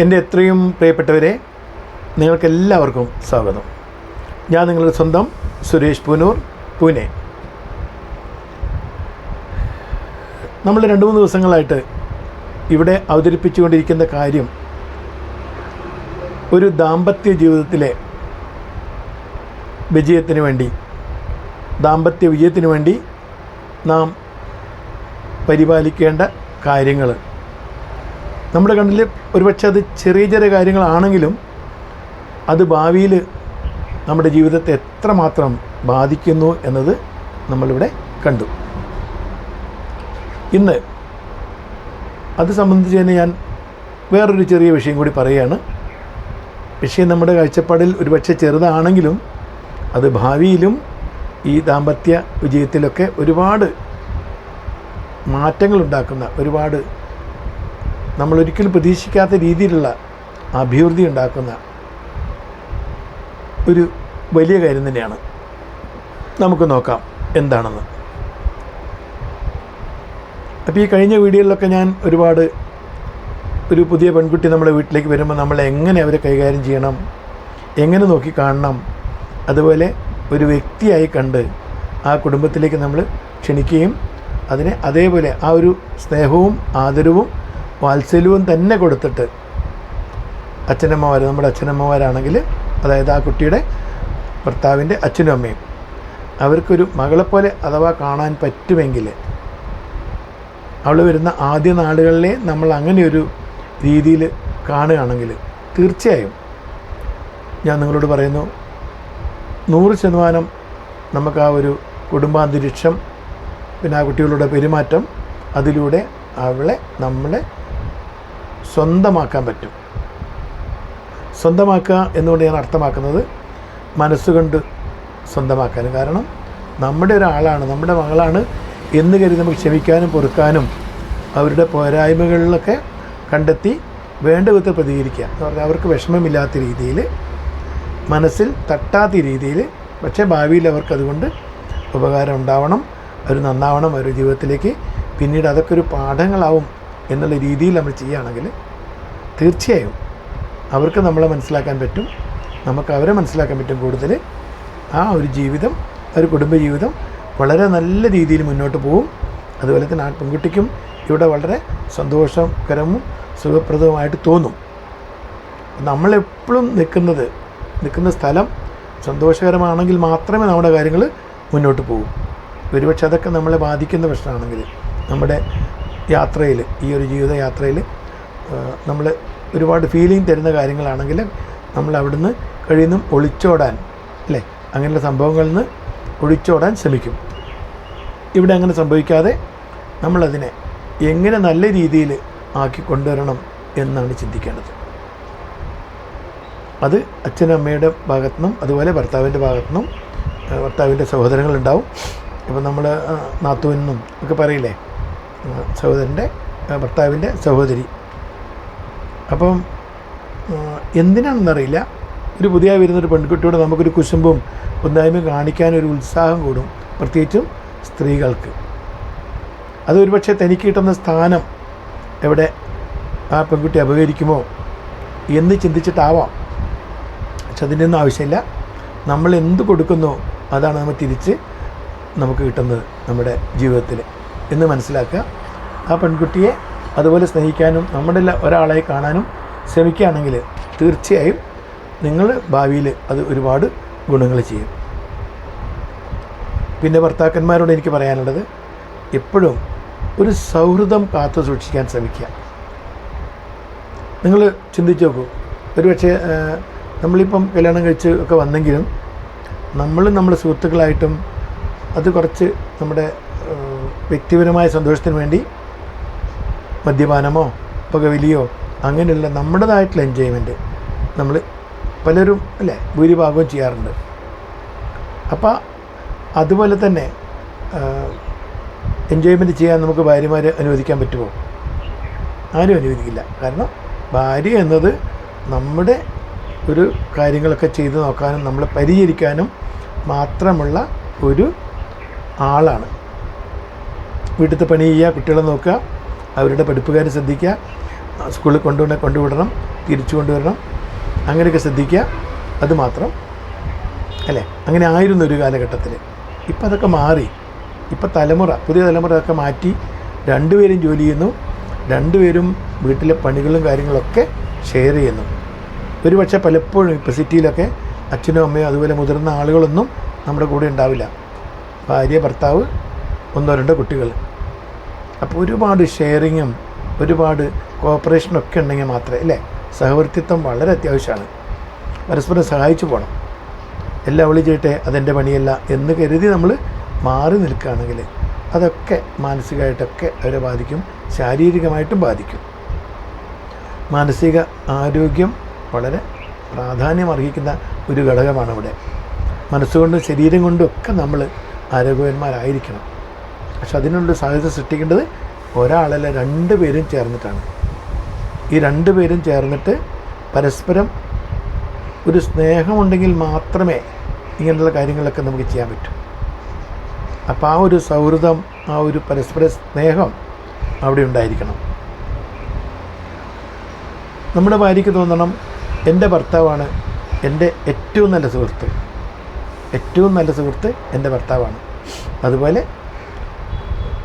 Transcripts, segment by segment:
എൻ്റെ എത്രയും പ്രിയപ്പെട്ടവരെ, നിങ്ങൾക്കെല്ലാവർക്കും സ്വാഗതം. ഞാൻ നിങ്ങളുടെ സ്വന്തം സുരേഷ് പൂനൂർ, പൂനെ. നമ്മൾ 2-3 ദിവസങ്ങളായിട്ട് ഇവിടെ അവതരിപ്പിച്ചുകൊണ്ടിരിക്കുന്ന കാര്യം ഒരു ദാമ്പത്യ ജീവിതത്തിലെ വിജയത്തിന് വേണ്ടി, ദാമ്പത്യ വിജയത്തിന് വേണ്ടി നാം പരിപാലിക്കേണ്ട കാര്യങ്ങൾ. നമ്മുടെ കണ്ണിൽ ഒരുപക്ഷെ അത് ചെറിയ ചെറിയ കാര്യങ്ങളാണെങ്കിലും അത് ഭാവിയിൽ നമ്മുടെ ജീവിതത്തെ എത്രമാത്രം ബാധിക്കുന്നു എന്നത് നമ്മളിവിടെ കണ്ടു. ഇന്ന് അത് സംബന്ധിച്ച് തന്നെ ഞാൻ വേറൊരു ചെറിയ വിഷയം കൂടി പറയുകയാണ്. വിഷയം നമ്മുടെ കാഴ്ചപ്പാടിൽ ഒരുപക്ഷെ ചെറുതാണെങ്കിലും അത് ഭാവിയിലും ഈ ദാമ്പത്യ വിജയത്തിലൊക്കെ ഒരുപാട് മാറ്റങ്ങളുണ്ടാക്കുന്ന, ഒരുപാട് നമ്മളൊരിക്കലും പ്രതീക്ഷിക്കാത്ത രീതിയിലുള്ള അഭിവൃദ്ധി ഉണ്ടാക്കുന്ന ഒരു വലിയ കാര്യം തന്നെയാണ്. നമുക്ക് നോക്കാം എന്താണെന്ന്. അപ്പോൾ ഈ കഴിഞ്ഞ വീഡിയോയിലൊക്കെ ഞാൻ ഒരു പുതിയ പെൺകുട്ടി നമ്മുടെ വീട്ടിലേക്ക് വരുമ്പോൾ നമ്മൾ എങ്ങനെ അവരെ കൈകാര്യം ചെയ്യണം, എങ്ങനെ നോക്കി കാണണം, അതുപോലെ ഒരു വ്യക്തിയായി കണ്ട് ആ കുടുംബത്തിലേക്ക് നമ്മൾ ക്ഷണിക്കുകയും അതിനെ അതേപോലെ ആ ഒരു സ്നേഹവും ആദരവും വാത്സല്യവും തന്നെ കൊടുത്തിട്ട് നമ്മുടെ അച്ഛനമ്മമാരാണെങ്കിൽ, അതായത് ആ കുട്ടിയുടെ ഭർത്താവിൻ്റെ അച്ഛനും അമ്മയും, അവർക്കൊരു മകളെപ്പോലെ അഥവാ കാണാൻ പറ്റുമെങ്കിൽ, അവൾ വരുന്ന ആദ്യ നാളുകളിലെ നമ്മൾ അങ്ങനെയൊരു രീതിയിൽ കാണുകയാണെങ്കിൽ തീർച്ചയായും ഞാൻ നിങ്ങളോട് പറയുന്നു, 100% നമുക്ക് ആ ഒരു കുടുംബാന്തരീക്ഷം, പിന്നെ ആ കുട്ടികളുടെ പെരുമാറ്റം, അതിലൂടെ നമ്മളെ സ്വന്തമാക്കാൻ പറ്റും. സ്വന്തമാക്കുക എന്നുകൊണ്ട് ഞാൻ അർത്ഥമാക്കുന്നത് മനസ്സുകൊണ്ട് സ്വന്തമാക്കാനും. കാരണം നമ്മുടെ ഒരാളാണ്, നമ്മുടെ മകളാണ് എന്ന് കരുതി നമുക്ക് ക്ഷമിക്കാനും പൊറുക്കാനും അവരുടെ പോരായ്മകളിലൊക്കെ കണ്ടെത്തി വേണ്ട വിധത്തിൽ പ്രതികരിക്കുക എന്ന് പറഞ്ഞാൽ അവർക്ക് വിഷമമില്ലാത്ത രീതിയിൽ, മനസ്സിൽ തട്ടാത്ത രീതിയിൽ, പക്ഷേ ഭാവിയിൽ അവർക്കതുകൊണ്ട് ഉപകാരം ഉണ്ടാവണം, അവർ നന്നാവണം, അവരുടെ ജീവിതത്തിലേക്ക് പിന്നീട് അതൊക്കെ ഒരു പാഠങ്ങളാവും എന്നുള്ള രീതിയിൽ നമ്മൾ ചെയ്യുകയാണെങ്കിൽ തീർച്ചയായും അവർക്ക് നമ്മളെ മനസ്സിലാക്കാൻ പറ്റും, നമുക്ക് അവരെ മനസ്സിലാക്കാൻ പറ്റും. കൂടുതൽ ആ ഒരു ജീവിതം, ഒരു കുടുംബജീവിതം വളരെ നല്ല രീതിയിൽ മുന്നോട്ട് പോകും. അതുപോലെ തന്നെ ആ പെൺകുട്ടിക്കും ഇവിടെ വളരെ സന്തോഷകരവും സുഖപ്രദവുമായിട്ട് തോന്നും. നമ്മളെപ്പോഴും നിൽക്കുന്ന സ്ഥലം സന്തോഷകരമാണെങ്കിൽ മാത്രമേ നമ്മുടെ കാര്യങ്ങൾ മുന്നോട്ട് പോകും. ഒരുപക്ഷെ അതൊക്കെ നമ്മളെ ബാധിക്കുന്ന പ്രശ്നമാണെങ്കിൽ, നമ്മുടെ യാത്രയിൽ, ഈ ഒരു ജീവിതയാത്രയിൽ നമ്മൾ ഒരുപാട് ഫീലിംഗ് തരുന്ന കാര്യങ്ങളാണെങ്കിൽ നമ്മൾ അവിടുന്ന് കഴിയുന്നു ഒളിച്ചോടാൻ, അല്ലേ, അങ്ങനെയുള്ള സംഭവങ്ങളിൽ നിന്ന് ഒളിച്ചോടാൻ ശ്രമിക്കും. ഇവിടെ അങ്ങനെ സംഭവിക്കാതെ നമ്മളതിനെ എങ്ങനെ നല്ല രീതിയിൽ ആക്കി കൊണ്ടുവരണം എന്നാണ് ചിന്തിക്കേണ്ടത്. അത് അച്ഛനമ്മയുടെ ഭാഗത്തുനിന്നും അതുപോലെ ഭർത്താവിൻ്റെ ഭാഗത്തുനിന്നും, ഭർത്താവിൻ്റെ സഹോദരങ്ങളുണ്ടാവും. ഇപ്പം നമ്മൾ നാത്തൂനെന്നും ഒക്കെ പറയില്ലേ, സഹോദരൻ്റെ ഭർത്താവിൻ്റെ സഹോദരി. അപ്പം എന്തിനാണെന്നറിയില്ല, ഒരു പുതിയ വരുന്നൊരു പെൺകുട്ടിയോട് നമുക്കൊരു കുശുമ്പും ഒന്നായ്മയും കാണിക്കാനൊരു ഉത്സാഹം കൂടും, പ്രത്യേകിച്ചും സ്ത്രീകൾക്ക്. അത് ഒരുപക്ഷെ തനിക്ക് കിട്ടുന്ന സ്ഥാനം എവിടെ ആ പെൺകുട്ടി അപകരിക്കുമോ എന്ന് ചിന്തിച്ചിട്ടാവാം. പക്ഷെ അതിൻ്റെ ഒന്നും ആവശ്യമില്ല. നമ്മൾ എന്ത് കൊടുക്കുന്നോ അതാണ് നമ്മൾ തിരിച്ച് നമുക്ക് കിട്ടുന്നത് നമ്മുടെ ജീവിതത്തിൽ എന്ന് മനസ്സിലാക്കുക. ആ പെൺകുട്ടിയെ അതുപോലെ സ്നേഹിക്കാനും നമ്മുടെ ഒരാളായി കാണാനും ശ്രമിക്കുകയാണെങ്കിൽ തീർച്ചയായും നിങ്ങൾ ഭാവിയിൽ അത് ഒരുപാട് ഗുണങ്ങൾ ചെയ്യും. പിന്നെ ഭർത്താക്കന്മാരോട് എനിക്ക് പറയാനുള്ളത്, എപ്പോഴും ഒരു സൗഹൃദം കാത്തു സൂക്ഷിക്കാൻ ശ്രമിക്കുക. നിങ്ങൾ ചിന്തിച്ച് നോക്കൂ, ഒരുപക്ഷെ നമ്മളിപ്പം കല്യാണം കഴിച്ച് ഒക്കെ വന്നെങ്കിലും നമ്മുടെ സുഹൃത്തുക്കളായിട്ടും അത് കുറച്ച് നമ്മുടെ വ്യക്തിപരമായ സന്തോഷത്തിന് വേണ്ടി മദ്യപാനമോ പുകവലിയോ അങ്ങനെയുള്ള നമ്മുടേതായിട്ടുള്ള എൻജോയ്മെൻറ്റ് നമ്മൾ പലരും, അല്ലേ, ഭൂരിഭാഗവും ചെയ്യാറുണ്ട്. അപ്പോൾ അതുപോലെ തന്നെ എൻജോയ്മെൻറ്റ് ചെയ്യാൻ നമുക്ക് ഭാര്യമാരെ അനുവദിക്കാൻ പറ്റുമോ? ആരും അനുവദിക്കില്ല. കാരണം ഭാര്യ എന്നത് നമ്മുടെ ഒരു കാര്യങ്ങളൊക്കെ ചെയ്തു നോക്കാനും നമ്മളെ പരിചരിക്കാനും മാത്രമുള്ള ഒരു ആളാണ്. വീട്ടിലത്തെ പണി ചെയ്യുക, കുട്ടികളെ നോക്കുക, അവരുടെ പഠിപ്പുകാരെ ശ്രദ്ധിക്കുക, സ്കൂളിൽ കൊണ്ടുവിടണം, തിരിച്ചു കൊണ്ടുവരണം, അങ്ങനെയൊക്കെ ശ്രദ്ധിക്കുക. അതുമാത്രം അല്ലേ, അങ്ങനെ ആയിരുന്നു ഒരു കാലഘട്ടത്തിൽ. ഇപ്പം അതൊക്കെ മാറി. ഇപ്പം പുതിയ തലമുറ അതൊക്കെ മാറ്റി. രണ്ടുപേരും ജോലി ചെയ്യുന്നു, രണ്ടുപേരും വീട്ടിലെ പണികളും കാര്യങ്ങളൊക്കെ ഷെയർ ചെയ്യുന്നു. ഒരുപക്ഷെ പലപ്പോഴും ഇപ്പോൾ സിറ്റിയിലൊക്കെ അച്ഛനും അമ്മയും അതുപോലെ മുതിർന്ന ആളുകളൊന്നും നമ്മുടെ കൂടെ ഉണ്ടാവില്ല. ഭാര്യ, ഭർത്താവ്, 1-2 കുട്ടികൾ. അപ്പോൾ ഒരുപാട് ഷെയറിങ്ങും ഒരുപാട് കോപ്പറേഷനൊക്കെ ഉണ്ടെങ്കിൽ മാത്രമേ അല്ലേ, സഹവർത്തിത്വം വളരെ അത്യാവശ്യമാണ്. പരസ്പരം സഹായിച്ചു പോകണം. എല്ലാം അവളി ചെയ്യട്ടെ, അതെൻ്റെ പണിയല്ല എന്ന് കരുതി നമ്മൾ മാറി നിൽക്കുകയാണെങ്കിൽ അതൊക്കെ മാനസികമായിട്ടൊക്കെ അവരെ ബാധിക്കും, ശാരീരികമായിട്ടും ബാധിക്കും. മാനസിക ആരോഗ്യം വളരെ പ്രാധാന്യം അർഹിക്കുന്ന ഒരു ഘടകമാണ് ഇവിടെ. മനസ്സുകൊണ്ടും ശരീരം കൊണ്ടും ഒക്കെ നമ്മൾ ആരോഗ്യവാന്മാരായിരിക്കണം. പക്ഷെ അതിനുള്ള സാഹചര്യം സൃഷ്ടിക്കേണ്ടത് ഒരാളല്ല, 2 പേരും ചേർന്നിട്ടാണ്. ഈ 2 പേരും ചേർന്നിട്ട് പരസ്പരം ഒരു സ്നേഹമുണ്ടെങ്കിൽ മാത്രമേ ഇങ്ങനെയുള്ള കാര്യങ്ങളൊക്കെ നമുക്ക് ചെയ്യാൻ പറ്റൂ. അപ്പോൾ ആ ഒരു സൗഹൃദം, ആ ഒരു പരസ്പര സ്നേഹം അവിടെ ഉണ്ടായിരിക്കണം. നമ്മുടെ ഭാര്യയ്ക്ക് തോന്നണം, എൻ്റെ ഭർത്താവാണ് എൻ്റെ ഏറ്റവും നല്ല സുഹൃത്ത്. ഏറ്റവും നല്ല സുഹൃത്ത് എൻ്റെ ഭർത്താവാണ്. അതുപോലെ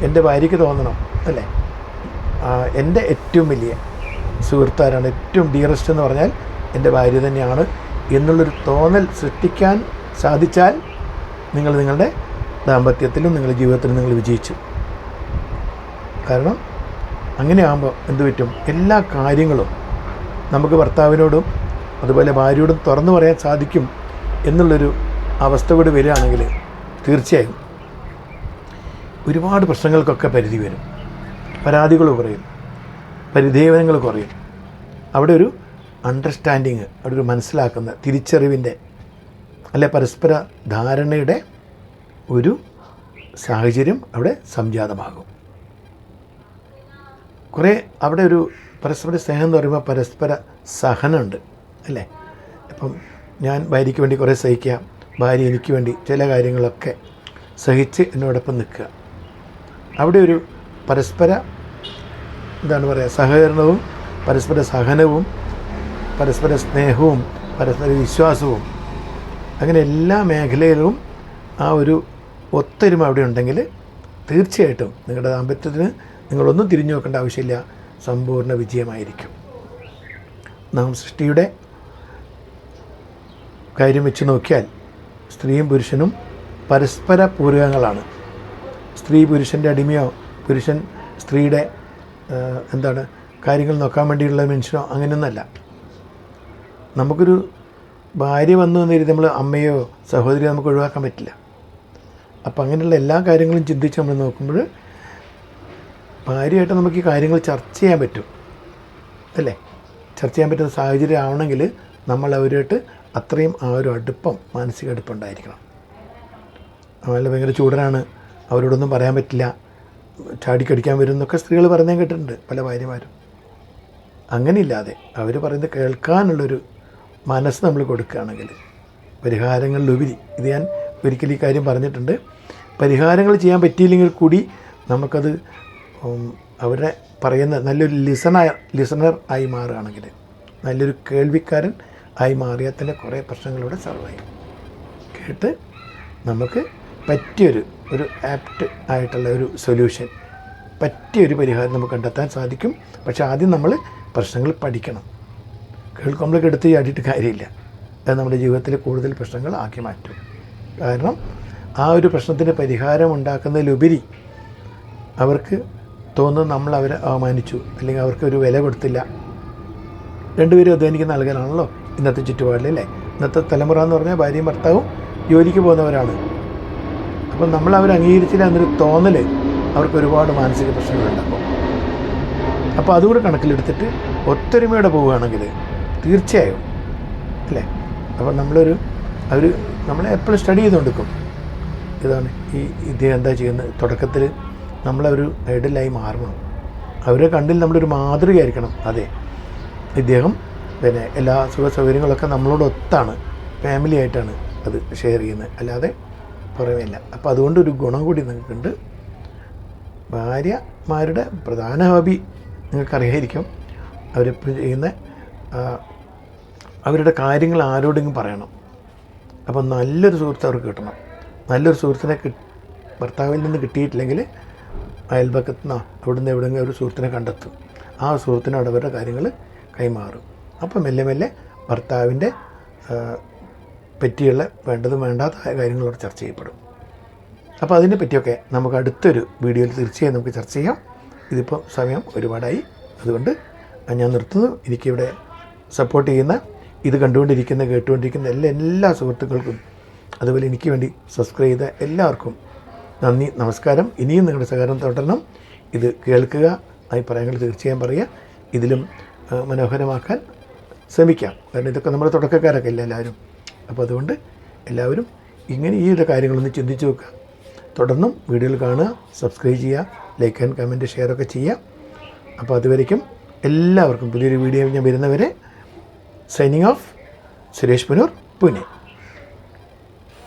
എൻ്റെ ഭാര്യയ്ക്ക് തോന്നണം അല്ലേ, എൻ്റെ ഏറ്റവും വലിയ സുഹൃത്താരാണ്, ഏറ്റവും ഡിയറസ്റ്റ് എന്ന് പറഞ്ഞാൽ എൻ്റെ ഭാര്യ തന്നെയാണ് എന്നുള്ളൊരു തോന്നൽ സൃഷ്ടിക്കാൻ സാധിച്ചാൽ നിങ്ങളുടെ ദാമ്പത്യത്തിലും നിങ്ങളുടെ ജീവിതത്തിലും നിങ്ങൾ വിജയിച്ചു. കാരണം അങ്ങനെ ആകുമ്പോൾ എന്ത് പറ്റും, എല്ലാ കാര്യങ്ങളും നമുക്ക് ഭർത്താവിനോടും അതുപോലെ ഭാര്യയോടും തുറന്നു പറയാൻ സാധിക്കും എന്നുള്ളൊരു അവസ്ഥ കൂടി വരികയാണെങ്കിൽ തീർച്ചയായും ഒരുപാട് പ്രശ്നങ്ങൾക്കൊക്കെ പരിധി വരും. പരാതികൾ കുറയും, പരിദേവനങ്ങൾ കുറയും. അവിടെ ഒരു അണ്ടർസ്റ്റാൻഡിങ്, അവിടെ ഒരു മനസ്സിലാക്കുന്ന തിരിച്ചറിവിൻ്റെ അല്ലെ പരസ്പര ധാരണയുടെ ഒരു സാഹചര്യം അവിടെ സംജാതമാകും. കുറേ അവിടെ ഒരു പരസ്പര സ്നേഹം എന്ന് പറയുമ്പോൾ പരസ്പര സഹനമുണ്ട് അല്ലേ. ഇപ്പം ഞാൻ ഭാര്യയ്ക്ക് വേണ്ടി കുറേ സഹിക്കുക, ഭാര്യ എനിക്ക് വേണ്ടി ചില കാര്യങ്ങളൊക്കെ സഹിച്ച് എന്നോടൊപ്പം നിൽക്കുക. അവിടെ ഒരു പരസ്പര സഹകരണവും പരസ്പര സഹനവും പരസ്പര സ്നേഹവും പരസ്പര വിശ്വാസവും അങ്ങനെ എല്ലാ മേഖലയിലും ആ ഒരു ഒത്തൊരുമ അവിടെ ഉണ്ടെങ്കിൽ തീർച്ചയായിട്ടും നിങ്ങളുടെ ദാമ്പത്യത്തിന് നിങ്ങളൊന്നും തിരിഞ്ഞു നോക്കേണ്ട ആവശ്യമില്ല, സമ്പൂർണ്ണ വിജയമായിരിക്കും. നാം സൃഷ്ടിയുടെ കാര്യം വെച്ച് നോക്കിയാൽ സ്ത്രീയും പുരുഷനും പരസ്പര പൂരകങ്ങളാണ്. സ്ത്രീ പുരുഷൻ്റെ അടിമയോ പുരുഷൻ സ്ത്രീയുടെ കാര്യങ്ങൾ നോക്കാൻ വേണ്ടിയുള്ള മനുഷ്യനോ അങ്ങനെയൊന്നല്ല. നമുക്കൊരു ഭാര്യ വന്നു എന്ന് കരുതി നമ്മൾ അമ്മയോ സഹോദരിയോ നമുക്ക് ഒഴിവാക്കാൻ പറ്റില്ല. അപ്പം അങ്ങനെയുള്ള എല്ലാ കാര്യങ്ങളും ചിന്തിച്ച് നമ്മൾ നോക്കുമ്പോൾ ഭാര്യയായിട്ട് നമുക്ക് ഈ കാര്യങ്ങൾ ചർച്ച ചെയ്യാൻ പറ്റും അല്ലേ. ചർച്ച ചെയ്യാൻ പറ്റുന്ന സാഹചര്യം ആവണമെങ്കിൽ നമ്മൾ അവരുമായിട്ട് അത്രയും ആ ഒരു അടുപ്പം, മാനസിക അടുപ്പം ഉണ്ടായിരിക്കണം. അവരുടെ ഭയങ്കര ചൂടനാണ്, അവരോടൊന്നും പറയാൻ പറ്റില്ല, ചാടിക്കടിക്കാൻ വരും എന്നൊക്കെ സ്ത്രീകൾ പറഞ്ഞാൽ കേട്ടിട്ടുണ്ട് പല ഭാര്യമാരും. അങ്ങനെയില്ലാതെ അവർ പറയുന്നത് കേൾക്കാനുള്ളൊരു മനസ്സ് നമ്മൾ കൊടുക്കുകയാണെങ്കിൽ പരിഹാരങ്ങളിലുപരി, ഇത് ഞാൻ ഒരിക്കലും ഈ കാര്യം പറഞ്ഞിട്ടുണ്ട്, പരിഹാരങ്ങൾ ചെയ്യാൻ പറ്റിയില്ലെങ്കിൽ കൂടി നമുക്കത് അവരുടെ പറയുന്ന നല്ലൊരു ലിസണർ ആയി മാറുകയാണെങ്കിൽ, നല്ലൊരു കേൾവിക്കാരൻ ആയി മാറിയാൽ തന്നെ കുറേ പ്രശ്നങ്ങളിലൂടെ സോൾവ് ആയി. കേട്ട് നമുക്ക് പറ്റിയൊരു ആപ്റ്റ് ആയിട്ടുള്ള ഒരു സൊല്യൂഷൻ, പറ്റിയൊരു പരിഹാരം നമുക്ക് കണ്ടെത്താൻ സാധിക്കും. പക്ഷേ ആദ്യം നമ്മൾ പ്രശ്നങ്ങൾ പഠിക്കണം. കേൾക്കുമ്പോഴേക്ക് എടുത്ത് ചാടിയിട്ട് കാര്യമില്ല. അത് നമ്മുടെ ജീവിതത്തിൽ കൂടുതൽ പ്രശ്നങ്ങൾ ആക്കി മാറ്റും. കാരണം ആ ഒരു പ്രശ്നത്തിന് പരിഹാരം ഉണ്ടാക്കുന്നതിലുപരി അവർക്ക് തോന്നുന്നു നമ്മൾ അവരെ അവമാനിച്ചു, അല്ലെങ്കിൽ അവർക്ക് ഒരു വില കൊടുത്തില്ല. രണ്ടുപേരും അധ്വാനിക്കുന്ന ആളുകളാണല്ലോ ഇന്നത്തെ ചുറ്റുപാടിൽ അല്ലേ. ഇന്നത്തെ തലമുറ എന്ന് പറഞ്ഞാൽ ഭാര്യയും ഭർത്താവും ജോലിക്ക് പോകുന്നവരാണ്. അപ്പം നമ്മൾ അവരെ അംഗീകരിച്ചില്ല എന്നൊരു തോന്നൽ അവർക്ക് ഒരുപാട് മാനസിക പ്രശ്നങ്ങളുണ്ടാക്കും. അപ്പോൾ അതുകൂടെ കണക്കിലെടുത്തിട്ട് ഒത്തൊരുമയോടെ പോവുകയാണെങ്കിൽ തീർച്ചയായും അല്ലേ. അപ്പം നമ്മളെ എപ്പോഴും സ്റ്റഡി ചെയ്തുകൊണ്ടിരിക്കും. ഇതാണ് ഇദ്ദേഹം എന്താ ചെയ്യുന്നത്. തുടക്കത്തിൽ നമ്മളൊരു ഐഡലായി മാറണം. അവരെ കണ്ടിൽ നമ്മളൊരു മാതൃകയായിരിക്കണം. അതെ, ഇദ്ദേഹം എല്ലാ സുഖ സൗകര്യങ്ങളൊക്കെ നമ്മളോടൊത്താണ്, ഫാമിലി ആയിട്ടാണ് അത് ഷെയർ ചെയ്യുന്നത്, അല്ലാതെ പുറമേയല്ല. അപ്പോൾ അതുകൊണ്ടൊരു ഗുണം കൂടി നിങ്ങൾക്കുണ്ട്. ഭാര്യമാരുടെ പ്രധാന ഹോബി നിങ്ങൾക്കറിയായിരിക്കും, അവരെപ്പോഴും ചെയ്യുന്ന അവരുടെ കാര്യങ്ങൾ ആരോടെങ്കിലും പറയണം. അപ്പോൾ നല്ലൊരു സുഹൃത്ത് അവർക്ക് കിട്ടണം. നല്ലൊരു സുഹൃത്തിനെ ഭർത്താവിൽ നിന്ന് കിട്ടിയിട്ടില്ലെങ്കിൽ അയൽപക്കത്തു നിന്നോ അവിടുന്ന് എവിടെയെങ്കിലും ഒരു സുഹൃത്തിനെ കണ്ടെത്തും. ആ സുഹൃത്തിനോട് അവരുടെ കാര്യങ്ങൾ കൈമാറും. അപ്പം മെല്ലെ മെല്ലെ ഭർത്താവിൻ്റെ പറ്റിയുള്ള വേണ്ടതും വേണ്ടാത്ത കാര്യങ്ങളോട് ചർച്ച ചെയ്യപ്പെടും. അപ്പോൾ അതിനെ പറ്റിയൊക്കെ നമുക്ക് അടുത്തൊരു വീഡിയോയിൽ തീർച്ചയായും നമുക്ക് ചർച്ച ചെയ്യാം. ഇതിപ്പോൾ സമയം ഒരുപാടായി, അതുകൊണ്ട് ഞാൻ നിർത്തുന്നു. എനിക്കിവിടെ സപ്പോർട്ട് ചെയ്യുന്ന, ഇത് കണ്ടുകൊണ്ടിരിക്കുന്ന കേട്ടുകൊണ്ടിരിക്കുന്ന എല്ലാ സുഹൃത്തുക്കൾക്കും, അതുപോലെ എനിക്ക് വേണ്ടി സബ്സ്ക്രൈബ് ചെയ്ത എല്ലാവർക്കും നന്ദി, നമസ്കാരം. ഇനിയും നിങ്ങളുടെ സഹകരണം തുടരണം. ഇത് കേൾക്കുക, അഭിപ്രായങ്ങൾ തീർച്ചയായും പറയുക, ഇതിലും മനോഹരമാക്കാൻ ശ്രമിക്കാം. കാരണം ഇതൊക്കെ നമ്മുടെ തുടക്കക്കാരൊക്കെ ഇല്ല എല്ലാവരും. അപ്പോൾ അതുകൊണ്ട് എല്ലാവരും ഇങ്ങനെ ഈ ഒരു കാര്യങ്ങളൊന്ന് ചിന്തിച്ച് വെക്കുക. തുടർന്നും വീഡിയോയിൽ കാണുക, സബ്സ്ക്രൈബ് ചെയ്യുക, ലൈക്ക് ആൻഡ് കമൻറ്റ് ഷെയറൊക്കെ ചെയ്യുക. അപ്പോൾ അതുവരയ്ക്കും എല്ലാവർക്കും പുതിയൊരു വീഡിയോ ഞാൻ വരുന്നവരെ സൈനിങ് ഓഫ്. സുരേഷ് പുനൂർ, പൂനെ.